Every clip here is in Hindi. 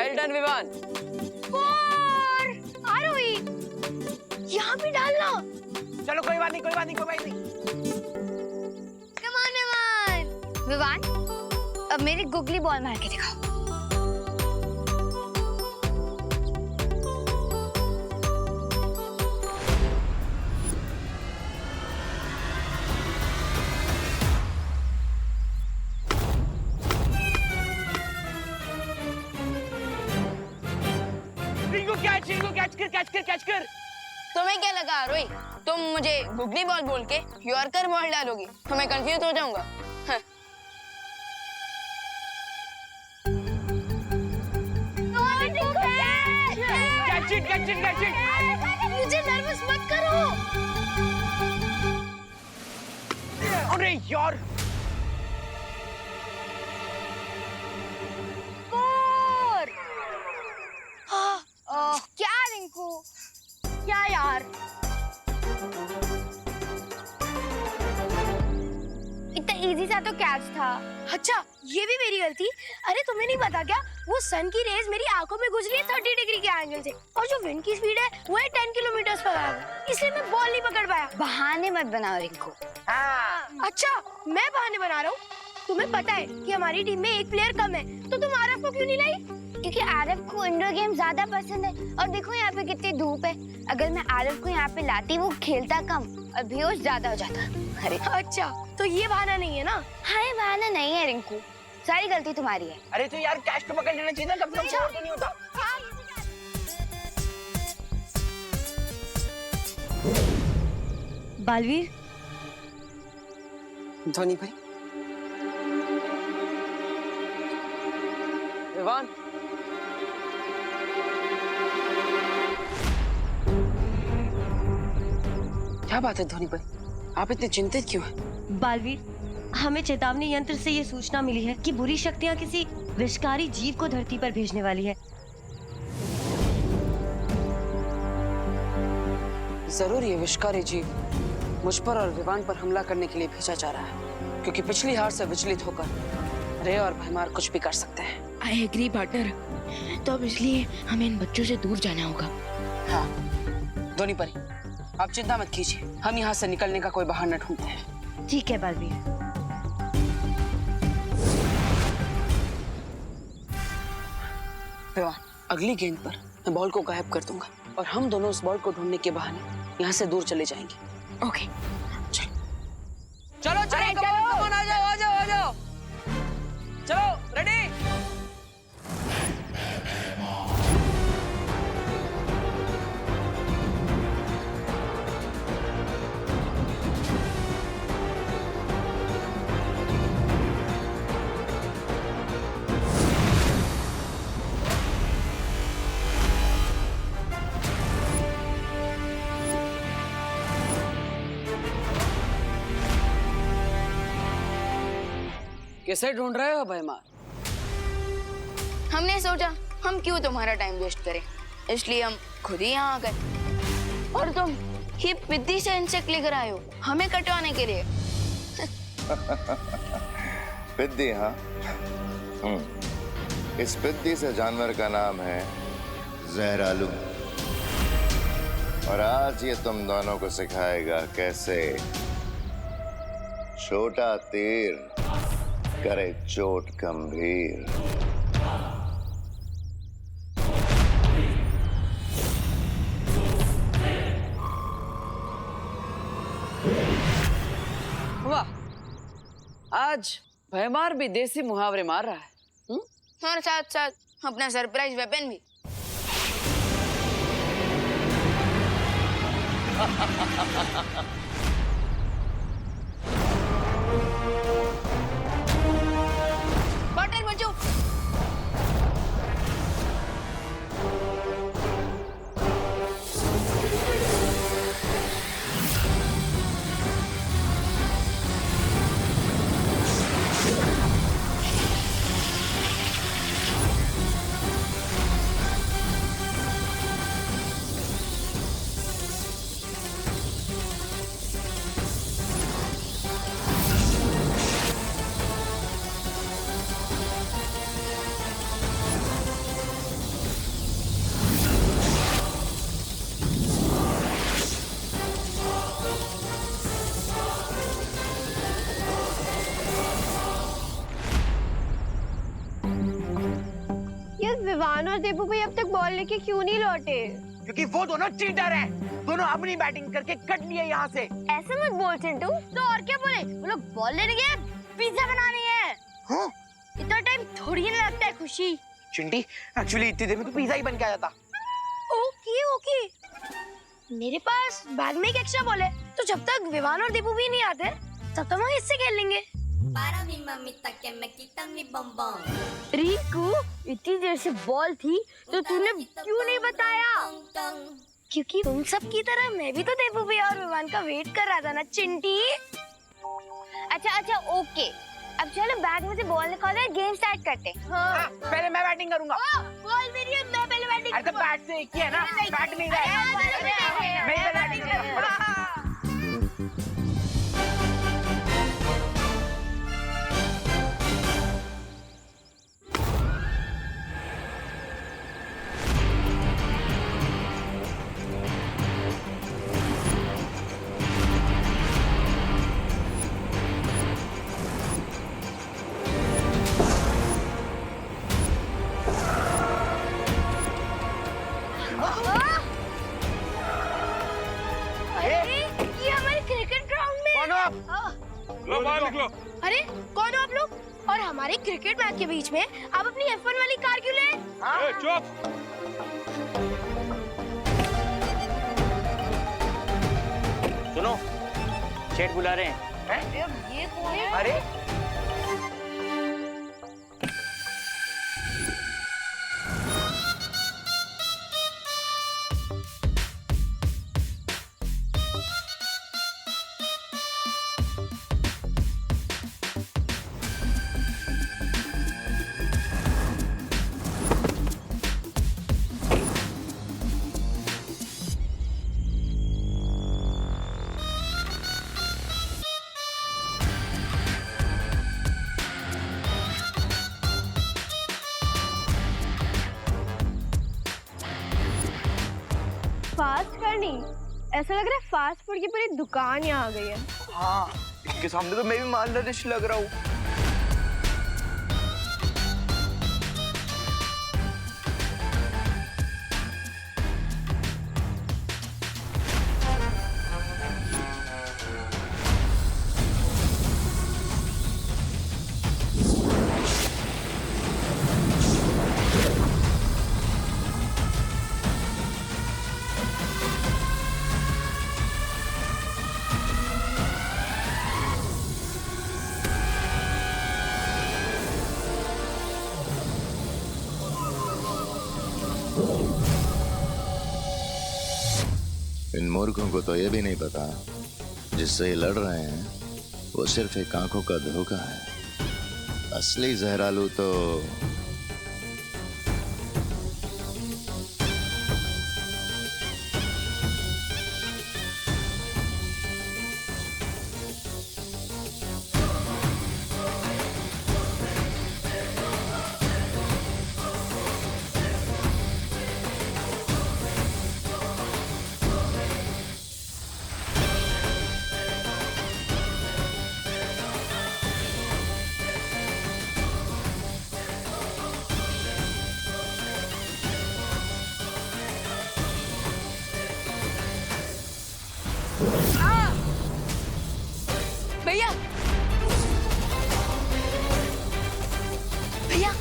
Well done Vivaan. यहाँ भी डालना। चलो कोई बात नहीं, कोई बात नहीं, कोई बात नहीं। Come on, Vivaan. विवान, अब मेरी गुगली बॉल मार के दिखाओ। कैच कर। तुम्हें क्या लगा रोई, तुम मुझे गुगली बॉल बोल के यॉर्कर बॉल डालोगी तो मैं कंफ्यूज हो जाऊंगा। Catch it. मुझे नर्वस मत करो। अरे यार, क्या रिंकू, क्या यार, इतना इजी सा तो कैच था। अच्छा, ये भी मेरी गलती। अरे तुम्हें नहीं पता क्या, वो सन की रेज मेरी आंखों में गुजरी है 30 डिग्री के एंगल से, और जो विंड की स्पीड है वो है 10 किलोमीटर पर आवर, इसलिए मैं बॉल नहीं पकड़ पाया। बहाने मत बनाओ रिंकू। अच्छा, मैं बहाने बना रहा हूँ? तुम्हें पता है कि हमारी टीम में एक प्लेयर कम है, तो तुम आरफ को क्यों नहीं लाई? क्योंकि आरफ को इंडोर गेम ज्यादा पसंद है, और देखो यहाँ पे कितनी धूप है। अगर मैं आरफ को यहाँ पे लाती, वो खेलता कम और बेहोश ज्यादा हो जाता। अरे अच्छा, तो ये बहाना नहीं है ना? हाँ, ये बहाना नहीं है रिंकू, सारी गलती तुम्हारी है। अरे तो यार कैच तो पकड़ लेना चाहिए ना, कब तक छोड़ तो नहीं होता। बालवीर, धोनी भाई, विवान, क्या बात है धोनी भाई, आप इतने चिंतित क्यों हैं? बालवीर, हमें चेतावनी यंत्र से ये सूचना मिली है कि बुरी शक्तियां किसी विषकारी जीव को धरती पर भेजने वाली है। जरूर ये विषकारी जीव मुझ पर और विवान पर हमला करने के लिए भेजा जा रहा है, क्योंकि पिछली हार से विचलित होकर रे और भैमार कुछ भी कर सकते हैं। आई एग्री पार्टनर, तो अब इसलिए हमें इन बच्चों से दूर जाना होगा। हाँ धोनी परी, आप चिंता मत कीजिए, हम यहाँ से निकलने का कोई बहाना ढूंढते हैं। ठीक है बालवीर। विवान, अगली गेंद पर मैं बॉल को गायब कर दूंगा और हम दोनों उस बॉल को ढूंढने के बहाने यहाँ से दूर चले जाएंगे। ओके, चलो चलो, कमॉन, आ जाओ। चलो, रेडी। किसे ढूंढ रहे हो भैमार? हमने सोचा हम क्यों तुम्हारा टाइम वेस्ट करें, इसलिए हम खुद ही यहाँ आ गए। और तुम ही पिद्दी से इंसेक्ट लेकर आए हो हमें कटवाने के लिए। पिद्दी? हाँ, इस पिद्दी से जानवर का नाम है जहरालू, और आज ये तुम दोनों को सिखाएगा कैसे छोटा तीर करे चोट गंभीर। वाह, आज भैमार भी देसी मुहावरे मार रहा है। और साथ साथ अपना सरप्राइज वेपन भी। बॉटल बचो। विवान और दीपू भाई अब तक बॉल लेके क्यों नहीं लौटे? क्योंकि वो दोनों चीटर हैं। दोनों अपनी बैटिंग करके कट लिए यहाँ से। ऐसे मत बोल चिंटू। तो और क्या बोले? वो लोग बॉल लेने गए, पिज्जा बनाने गए। हाँ? इतना टाइम थोड़ी ना लगता है खुशी। चिंटी, एक्चुअली इतनी देर में तो पिज्जा ही बन के आ जाता। Okay okay. मेरे पास बैग में एक एक्स्ट्रा बॉल है, तो जब तक विवान और दीपू भी नहीं आते तब तक हम इससे खेल लेंगे। रिंकू, इतनी देर से बॉल थी तो तूने क्यों नहीं बताया? क्योंकि तुम सब की तरह मैं भी तो दीपू भैया और विवान का वेट कर रहा था ना चिंटी। अच्छा ओके, अब चलो बैग में से बॉल निकालो, गेम स्टार्ट करते हैं। हाँ, पहले मैं बैटिंग करूंगा। बॉल मेरी है, मैं पहले बैटिंग। अरे तो बैट से एक ही है ना, बैट नहीं है। मैं ही बैटिंग करूंगा। ये हमारे क्रिकेट ग्राउंड में। कौन हो आप? लो बाहर निकलो। अरे कौन हो आप लोग? और हमारे क्रिकेट मैच के बीच में आप अपनी F1 वाली कार क्यों ले? ए, चुप। सुनो, शेठ बुला रहे हैं। ये कौन है? अरे फास्ट करनी? ऐसा लग रहा है फास्ट फूड की पूरी दुकान यहाँ आ गई है। हाँ, इसके सामने तो मैं भी मालनरिश लग रहा हूँ। इन मूर्खों को तो ये भी नहीं पता जिससे ये लड़ रहे हैं वो सिर्फ एक आंखों का धोखा है। असली जहरालू तो भैया भैया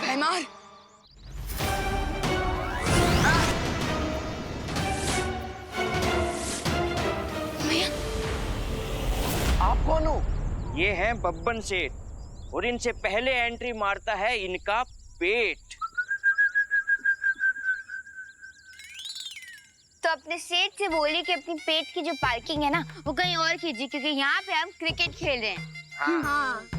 भैमार आप कौन हो? ये हैं बब्बन सेठ और इनसे पहले एंट्री मारता है इनका पेट। तो अपने सेठ से बोलिए कि अपनी पेट की जो पार्किंग है ना वो कहीं और कीजिए, क्योंकि यहाँ पे हम क्रिकेट खेल रहे हैं। हाँ।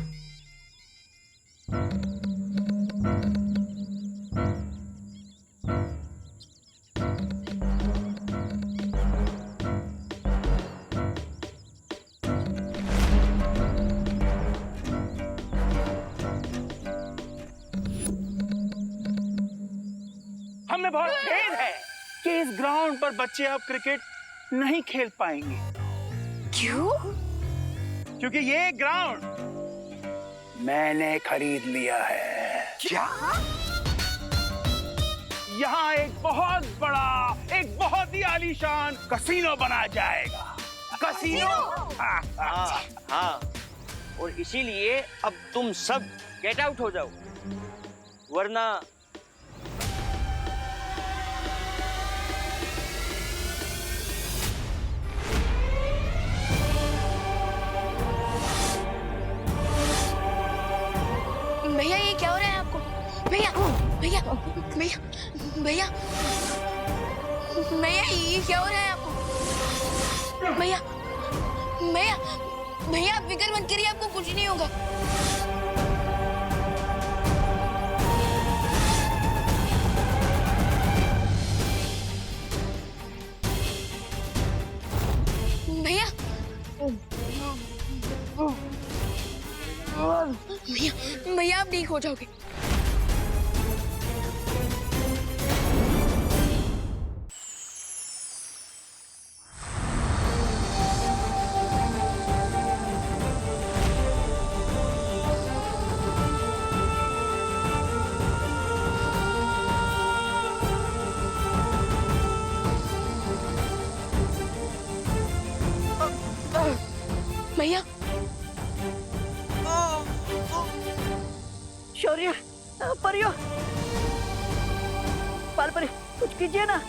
बहुत खेद है कि इस ग्राउंड पर बच्चे अब क्रिकेट नहीं खेल पाएंगे। क्यों? क्योंकि ये ग्राउंड मैंने खरीद लिया है। क्या? यहाँ एक बहुत बड़ा, एक बहुत ही आलीशान कसीनो बना जाएगा। कसीनो? हाँ, और इसीलिए अब तुम सब गेट आउट हो जाओ, वरना भैया ये क्या हो रहा है आपको? भैया भैया भैया भैया भैया ये क्या हो रहा है आपको? भैया भैया भैया आप फिक्र मत करिए, आपको कुछ नहीं होगा। भैया भैया भैया आप ठीक हो जाओगे। भैया शौर्य, परियो, पाल परी, कुछ कीजिए ना।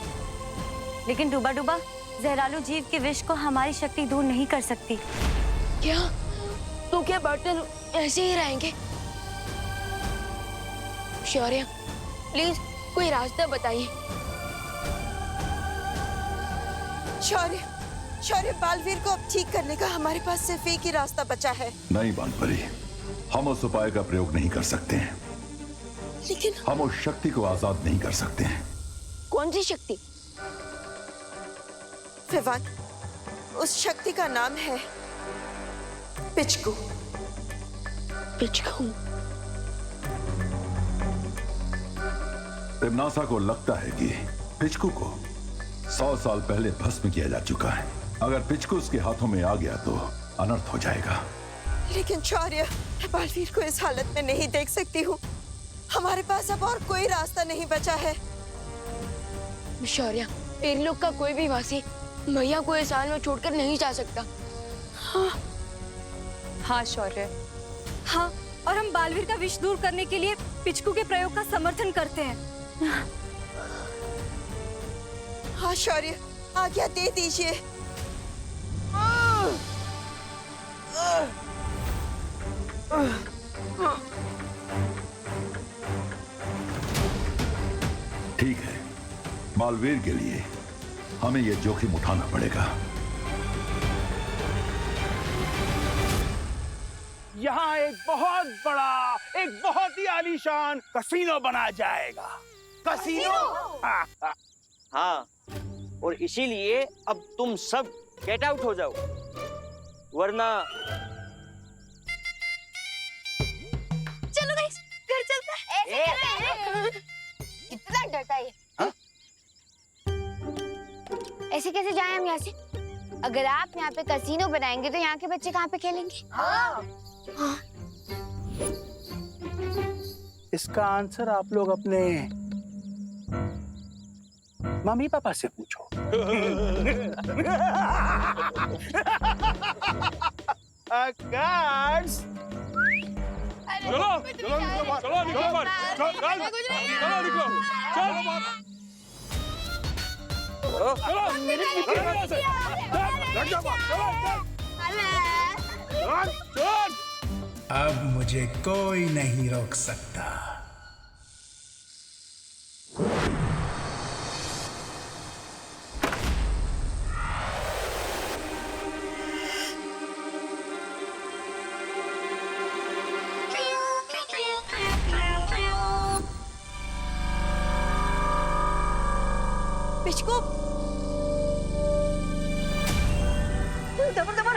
लेकिन डूबा डूबा जहरालू जीव के विष को हमारी शक्ति दूर नहीं कर सकती। क्या? तो क्या बर्तन ऐसे ही रहेंगे? शौर्य प्लीज कोई रास्ता बताइए। शौर्य, शौर्य, बालवीर को अब ठीक करने का हमारे पास सिर्फ एक ही रास्ता बचा है। नहीं बालपरी, हम उस उपाय का प्रयोग नहीं कर सकते हैं। लेकिन हम उस शक्ति को आजाद नहीं कर सकते हैं। कौन सी शक्ति? विवान, उस शक्ति का नाम है पिचकू। पिचकू? तिमनासा को लगता है कि पिचकू को 100 साल पहले भस्म किया जा चुका है। अगर पिचकू उसके हाथों में आ गया तो अनर्थ हो जाएगा। लेकिन शौर्य, मैं बालवीर को इस हालत में नहीं देख सकती हूँ। हमारे पास अब और कोई रास्ता नहीं बचा है। शौर्य, इन लोग का कोई भी वासी भैया को इस हाल में छोड़कर नहीं जा सकता। हाँ शौर्य, हाँ, और हम बालवीर का विष दूर करने के लिए पिचकू के प्रयोग का समर्थन करते हैं। हाँ शौर्य, आज्ञा दे दीजिए। ठीक है, बालवीर के लिए हमें यह जोखिम उठाना पड़ेगा। यहाँ एक बहुत बड़ा, एक बहुत ही आलीशान कसीनो बना जाएगा। कसीनो? हाँ, और इसीलिए अब तुम सब गेट आउट हो जाओ, वरना चलो गाइस, घर चलते हैं। कितना डरता है। ऐसे कैसे जाएं हम यहाँ से? अगर आप यहाँ पे कसीनो बनाएंगे तो यहाँ के बच्चे कहाँ पे खेलेंगे? हाँ। इसका आंसर आप लोग अपने मम्मी पापा से पूछो। कार्ड्स। चलो चलो निकलो, चलो निकलो बाहर, चलो चलो निकलो, चल। अब मुझे कोई नहीं रोक सकता। पिचकू, दबर दबर।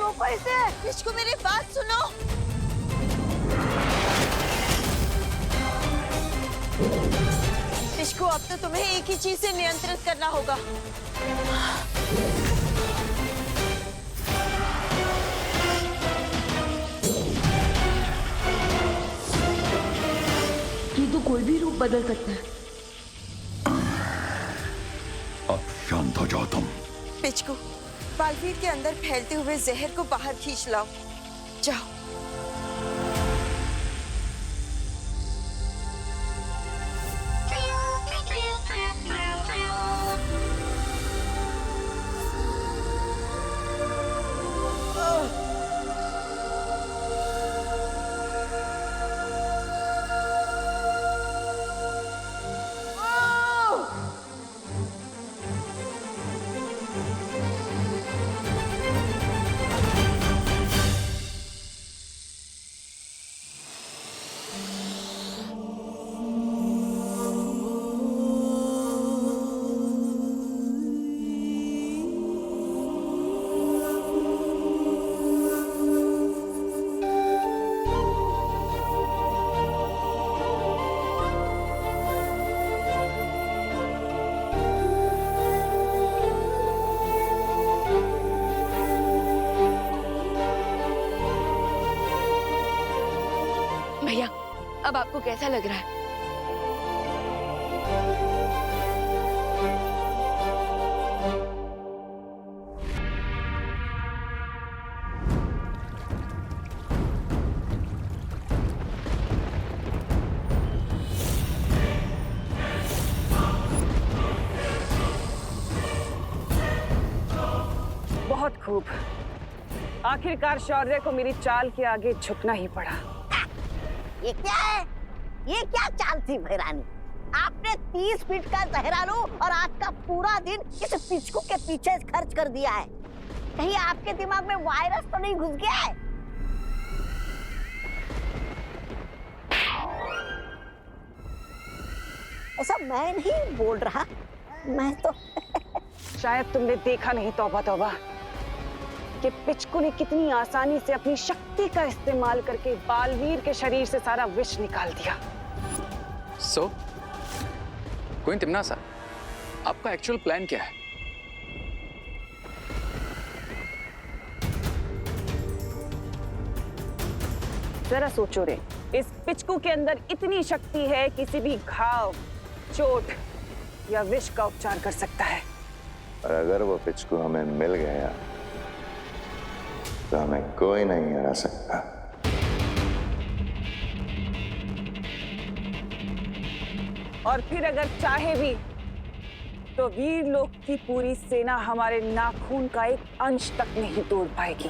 रोको इसे। पिचकू मेरी बात सुनो। पिचकू अब तो तुम्हें एक ही चीज से नियंत्रित करना होगा। ये तो कोई भी रूप बदल सकता है। अब शांत हो जाओ तुम। पिचकू, बालवीर के अंदर फैलते हुए जहर को बाहर खींच लाओ। जाओ। भैया, अब आपको कैसा लग रहा है? बहुत खूब। आखिरकार शौर्य को मेरी चाल के आगे झुकना ही पड़ा। ये क्या है? ये क्या चाल थी भैरानी? आपने 30 फीट का जहरालू और आज का पूरा दिन इस पिचकू के पीछे खर्च कर दिया है। कहीं आपके दिमाग में वायरस तो नहीं घुस गया है? ऐसा मैं नहीं बोल रहा, मैं तो शायद तुमने देखा नहीं तौबा तौबा कि पिचकू ने कितनी आसानी से अपनी शक्ति का इस्तेमाल करके बालवीर के शरीर से सारा विष निकाल दिया। क्वीन तिम्नासा, आपका एक्चुअल प्लान क्या है? जरा सोचो रे, इस पिचकू के अंदर इतनी शक्ति है किसी भी घाव, चोट या विष का उपचार कर सकता है। और अगर वो पिचकू हमें मिल गया तो हमें कोई नहीं हरा सकता। और फिर अगर चाहे भी तो वीर लोक की पूरी सेना हमारे नाखून का एक अंश तक नहीं तोड़ पाएगी।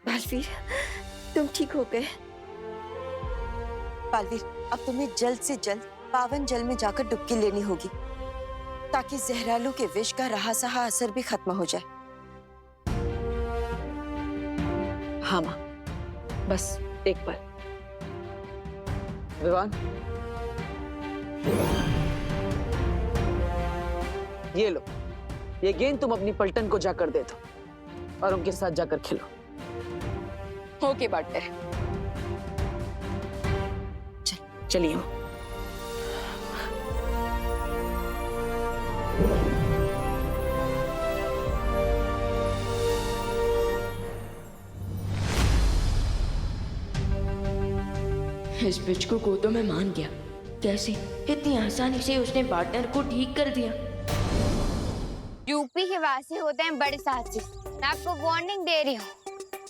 बालवीर, तुम ठीक हो गए? बालवीर, अब तुम्हें जल्द से जल्द पावन जल में जाकर डुबकी लेनी होगी ताकि जहरालू के विष का रहा सहा असर भी खत्म हो जाए। हाँ माँ, बस एक पल। विवान, ये लो, ये गेंद तुम अपनी पलटन को जाकर दे दो और उनके साथ जाकर खेलो। Okay partner. चलिए। इस पिचकू को तो मैं मान गया। कैसे इतनी आसानी से उसने पार्टनर को ठीक कर दिया। यूपी के वासी होते हैं बड़े साहसी। मैं आपको वार्निंग दे रही हूँ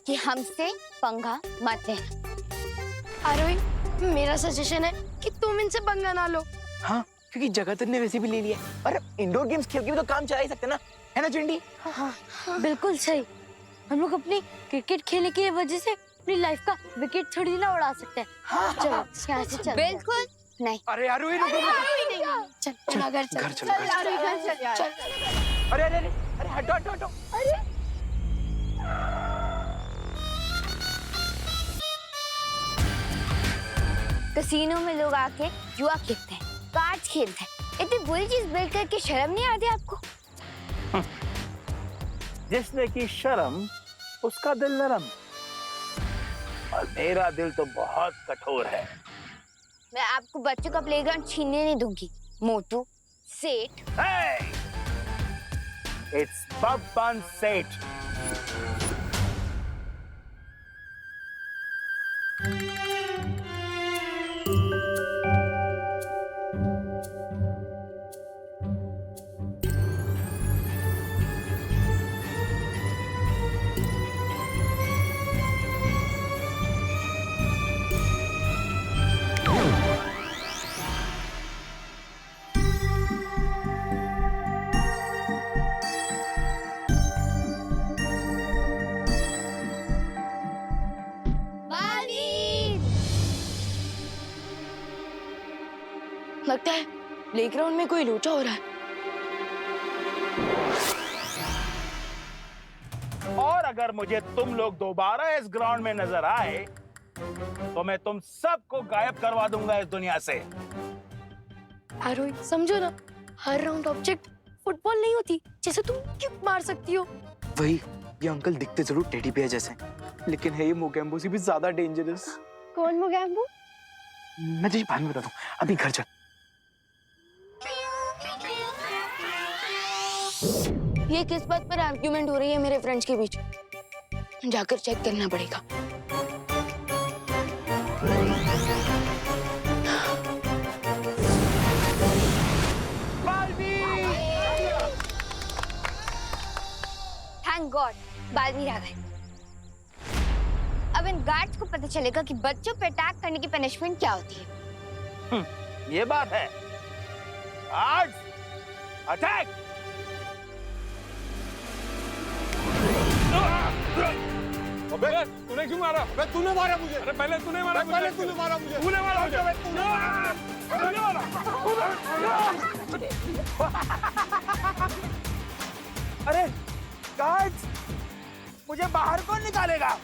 कि हमसे पंगा मत लेना। आरोही, मेरा सजेशन है कि तुम इनसे पंगा ना लो। हाँ, क्योंकि जगत ने वैसे भी ले लिया और इंडोर गेम्स खेल के भी तो काम चला ही सकते ना, है ना चिंडी? हाँ, बिल्कुल सही। हम लोग अपनी क्रिकेट खेलने की वजह से अपनी लाइफ का विकेट थोड़ी ना उड़ा सकते हैं। हाँ, चलो यहाँ से चल। बिल्कुल नहीं। अरे आरोही, चल घर चल। घर चलो, चल। अरे अरे अरे हटो हटो हटो। अरे कसीनो में लोग आके जुआ खेलते हैं, कार्ड्स खेलते हैं, इतनी बुरी चीज बिल्ड करके शर्म नहीं आती आपको? जिसने की शर्म उसका दिल नरम, और मेरा दिल तो बहुत कठोर है। मैं आपको बच्चों का प्लेग्राउंड छीनने नहीं दूंगी, मोटू सेठ। इट्स बब्बन सेठ। लगता है प्लेग्राउंड में कोई लोचा हो रहा है। और अगर मुझे तुम लोग दोबारा इस ग्राउंड में नजर आए तो मैं तुम सबको गायब करवा दूंगा इस दुनिया से। रोहित समझो ना, हर राउंड ऑब्जेक्ट फुटबॉल नहीं होती जैसे तुम किक मार सकती हो। वही, ये अंकल दिखते जरूर टेडी बेयर जैसे, लेकिन है ये मोगैम्बो से भी ज्यादा डेंजरस। कौन मोगैम्बो? मैं तुझे बाद में बताता हूँ, अभी घर चल। ये किस बात पर आर्ग्यूमेंट हो रही है मेरे फ्रेंड्स के बीच? जाकर चेक करना पड़ेगा। थैंक गॉड बालवीर आ गए। अब इन गार्ड्स को पता चलेगा कि बच्चों पे अटैक करने की पनिशमेंट क्या होती है। ये बात है। Guards attack! अबे तूने क्यों मारा? अबे तूने मारा मुझे। अरे पहले तूने मारा मुझे। पहले तूने मारा मुझे। तूने मारा मुझे। तूने मारा। अरे गार्ड्स, मुझे बाहर कौन निकालेगा?